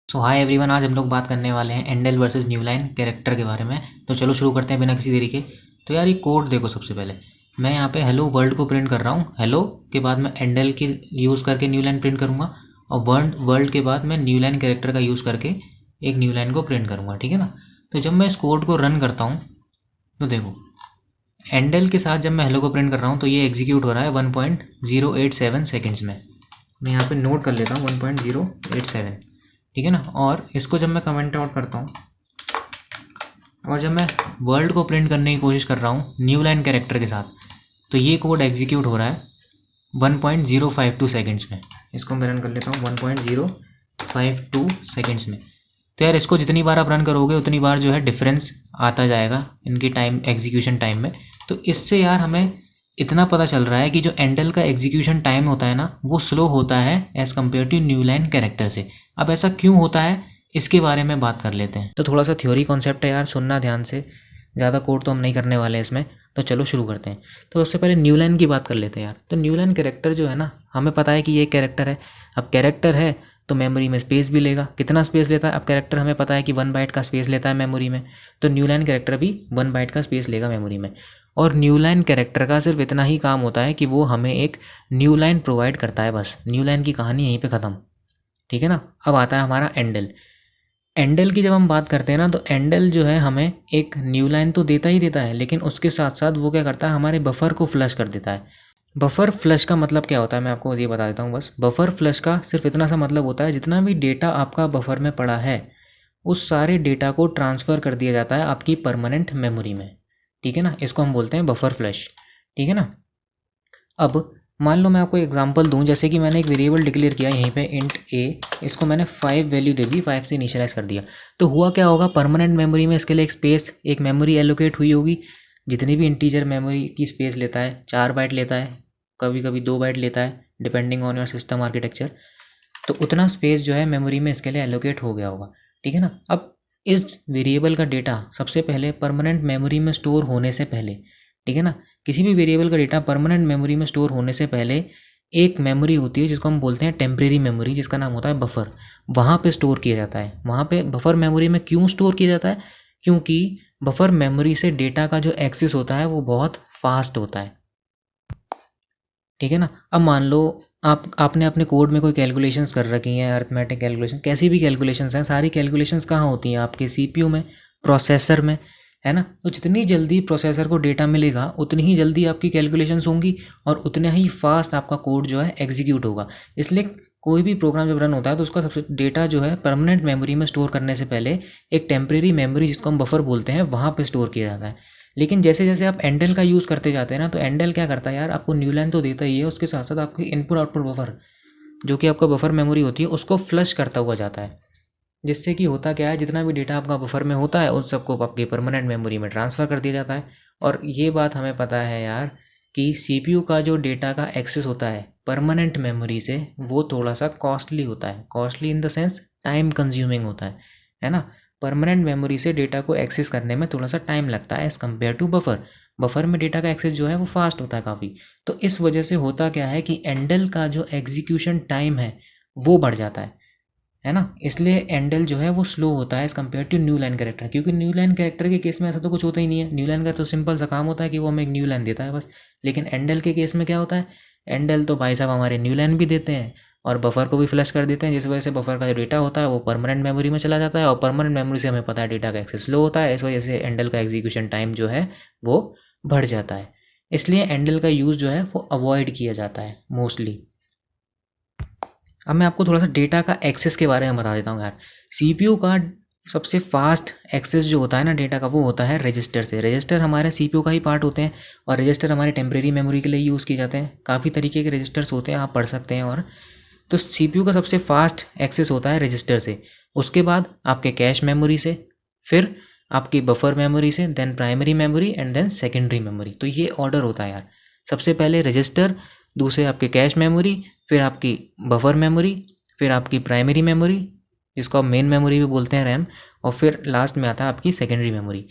सो hi everyone, आज हम लोग बात करने वाले हैं endl versus new line character के बारे में। तो चलो शुरू करते हैं बिना किसी देरी के। तो यार ये कोड देखो, सबसे पहले मैं यहाँ पे हेलो वर्ल्ड को प्रिंट कर रहा हूँ। हेलो के बाद मैं एंडल की यूज़ करके न्यू लाइन प्रिंट करूँगा, और वर्ल्ड के बाद मैं न्यू लाइन कैरेक्टर का यूज़ करके एक न्यू लाइन को प्रिंट करूँगा, ठीक है ना। तो जब मैं इस कोड को रन करता हूँ तो देखो, एंडल के साथ जब मैं हेलो को प्रिंट कर रहा हूँ तो ये एग्जीक्यूट हो रहा है 1.087 सेकेंड्स में। मैं यहाँ पे नोट कर लेता हूँ 1.087, ठीक है ना। और इसको जब मैं कमेंट आउट करता हूँ और जब मैं वर्ल्ड को प्रिंट करने की कोशिश कर रहा हूँ न्यू लाइन कैरेक्टर के साथ, तो ये कोड एग्जीक्यूट हो रहा है 1.052 सेकेंड्स में। इसको मैं रन कर लेता हूँ 1.052 सेकेंड्स में। तो यार इसको जितनी बार आप रन करोगे उतनी बार जो है डिफरेंस आता जाएगा इनकी टाइम, एग्जीक्यूशन टाइम में। तो इससे यार हमें इतना पता चल रहा है कि जो एंडल का एग्जीक्यूशन टाइम होता है ना, वो स्लो होता है as compare to new line character से। अब ऐसा क्यों होता है, इसके बारे में बात कर लेते हैं। तो थोड़ा सा थ्योरी कॉन्सेप्ट है यार, सुनना ध्यान से, ज़्यादा कोड तो हम नहीं करने वाले हैं इसमें। तो चलो शुरू करते हैं। तो उससे पहले न्यू लाइन की बात कर लेते हैं यार। तो न्यू लाइन कैरेक्टर जो है ना, हमें पता है कि ये कैरेक्टर है। अब कैरेक्टर है तो मेमोरी में स्पेस भी लेगा। कितना स्पेस लेता है? अब कैरेक्टर हमें पता है कि 1 बाइट का स्पेस लेता है मेमोरी में, तो न्यू लाइन कैरेक्टर भी 1 बाइट का स्पेस लेगा मेमोरी में। और न्यू लाइन कैरेक्टर का सिर्फ इतना ही काम होता है कि वो हमें एक न्यू लाइन प्रोवाइड करता है, बस। न्यू लाइन की कहानी यहीं पे ख़त्म, ठीक है ना। अब आता है हमारा एंडल। एंडल की जब हम बात करते हैं ना, तो एंडल जो है हमें एक न्यू लाइन तो देता ही देता है, लेकिन उसके साथ साथ वो क्या करता है, हमारे बफर को फ्लश कर देता है। बफर फ्लश का मतलब क्या होता है, मैं आपको ये बता देता हूँ बस। बफर फ्लश का सिर्फ इतना सा मतलब होता है, जितना भी डेटा आपका बफर में पड़ा है उस सारे डेटा को ट्रांसफ़र कर दिया जाता है आपकी परमानेंट मेमोरी में, ठीक है ना। इसको हम बोलते हैं बफर फ्लश, ठीक है ना। अब मान लो मैं आपको एग्जांपल दूं, जैसे कि मैंने एक वेरिएबल डिक्लेयर किया यहीं पे इंट ए, इसको मैंने 5 वैल्यू दे दी, 5 से इनिशियलाइज कर दिया। तो हुआ क्या होगा, परमानेंट मेमोरी में इसके लिए एक स्पेस, एक मेमोरी एलोकेट हुई होगी। जितनी भी इंटीजर मेमोरी की स्पेस लेता है, 4 बाइट लेता है, कभी कभी 2 बाइट लेता है, depending on your system architecture. तो उतना स्पेस जो है मेमोरी में इसके लिए एलोकेट हो गया होगा, ठीक है ना। अब इस वेरिएबल का डेटा सबसे पहले परमानेंट मेमोरी में स्टोर होने से पहले, ठीक है ना, किसी भी वेरिएबल का डेटा परमानेंट मेमोरी में स्टोर होने से पहले एक मेमोरी होती है जिसको हम बोलते हैं टेम्परेरी मेमोरी, जिसका नाम होता है बफर। वहाँ पे स्टोर किया जाता है। वहाँ पे बफर मेमोरी में क्यों स्टोर किया जाता है? क्योंकि बफर मेमोरी से डेटा का जो एक्सेस होता है वो बहुत फास्ट होता है, ठीक है ना। अब मान लो आपने अपने कोड में कोई कैलकुलेशंस कर रखी हैं, अरिथमेटिक कैलकुलेशन, कैसी भी कैलकुलेशंस हैं, सारी कैलकुलेशंस कहाँ होती हैं? आपके सीपीयू में, प्रोसेसर में, है ना। तो जितनी जल्दी प्रोसेसर को डेटा मिलेगा उतनी ही जल्दी आपकी कैलकुलेशंस होंगी और उतना ही फास्ट आपका कोड जो है एग्जीक्यूट होगा। इसलिए कोई भी प्रोग्राम जब रन होता है तो उसका सबसे डेटा जो है परमानेंट मेमोरी में स्टोर करने से पहले एक टेम्परेरी मेमोरी, जिसको हम बफर बोलते हैं, वहाँ पे स्टोर किया जाता है। लेकिन जैसे जैसे आप एंडल का यूज़ करते जाते हैं ना, तो एंडल क्या करता है यार, आपको न्यू लाइन तो देता ही है, उसके साथ साथ आपकी इनपुट आउटपुट बफर, जो कि आपका बफर मेमोरी होती है, उसको फ्लश करता हुआ जाता है। जिससे कि होता क्या है, जितना भी डेटा आपका बफर में होता है उस सबको आपकी परमानेंट मेमोरी में ट्रांसफ़र कर दिया जाता है। और ये बात हमें पता है यार कि सीपीयू का जो डेटा का एक्सेस होता है परमानेंट मेमोरी से, वो थोड़ा सा कॉस्टली होता है। Costly in the sense time consuming होता है ना। परमानेंट मेमोरी से डेटा को एक्सेस करने में थोड़ा सा टाइम लगता है as compare to buffer. Buffer में डेटा का एक्सेस जो है वो फास्ट होता है काफ़ी। तो इस वजह से होता क्या है कि एंडल का जो एग्जीक्यूशन टाइम है वो बढ़ जाता है ना। इसलिए एंडल जो है वो स्लो होता है as compare to new line character. क्योंकि न्यू लाइन कैरेक्टर के केस में ऐसा तो कुछ होता ही नहीं है। न्यू लाइन का तो सिंपल सा काम होता है कि वो हमें एक न्यू लाइन देता है बस। लेकिन एंडल के केस में क्या होता है, एंडल तो भाई साहब हमारे न्यू लाइन भी देते हैं और बफर को भी फ्लश कर देते हैं, जिस वजह से बफर का जो डेटा होता है वो परमानेंट मेमोरी में चला जाता है, और परमानेंट मेमोरी से हमें पता है डेटा का एक्सेस स्लो होता है। इस वजह से एंडल का एग्जीक्यूशन टाइम जो है वो बढ़ जाता है। इसलिए एंडल का यूज़ जो है वो अवॉइड किया जाता है मोस्टली। अब मैं आपको थोड़ा सा डेटा का एक्सेस के बारे में बता देता हूँ यार। सीपीयू का सबसे फास्ट एक्सेस जो होता है ना डेटा का, वो होता है रजिस्टर से। रजिस्टर हमारे सीपीयू का ही पार्ट होते हैं और रजिस्टर हमारे टेम्परेरी मेमोरी के लिए यूज़ किए जाते हैं। काफ़ी तरीके के रजिस्टर्स होते हैं, आप पढ़ सकते हैं। और तो सीपीयू का सबसे फास्ट एक्सेस होता है रजिस्टर से, उसके बाद आपके कैश मेमोरी से, फिर आपकी बफर मेमोरी से, then primary memory and then secondary memory. तो ये ऑर्डर होता है यार। सबसे पहले रजिस्टर, दूसरे आपके कैश मेमोरी, फिर आपकी बफर मेमोरी, फिर आपकी प्राइमरी मेमोरी, जिसको आप मेन मेमोरी भी बोलते हैं, रैम, और फिर लास्ट में आता है आपकी सेकेंडरी मेमोरी।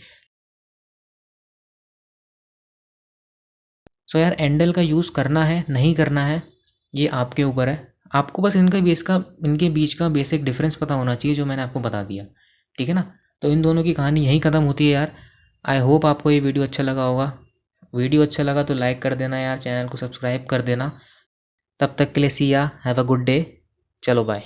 सो यार एंडल का यूज़ करना है नहीं करना है ये आपके ऊपर है। आपको बस इनके बीच का बेसिक डिफरेंस पता होना चाहिए, जो मैंने आपको बता दिया, ठीक है ना। तो इन दोनों की कहानी यहीं ख़त्म होती है यार। आई होप आपको ये वीडियो अच्छा लगा होगा। वीडियो अच्छा लगा तो लाइक कर देना यार, चैनल को सब्सक्राइब कर देना। तब तक के लिए सी या, हैव अ गुड डे। चलो बाय।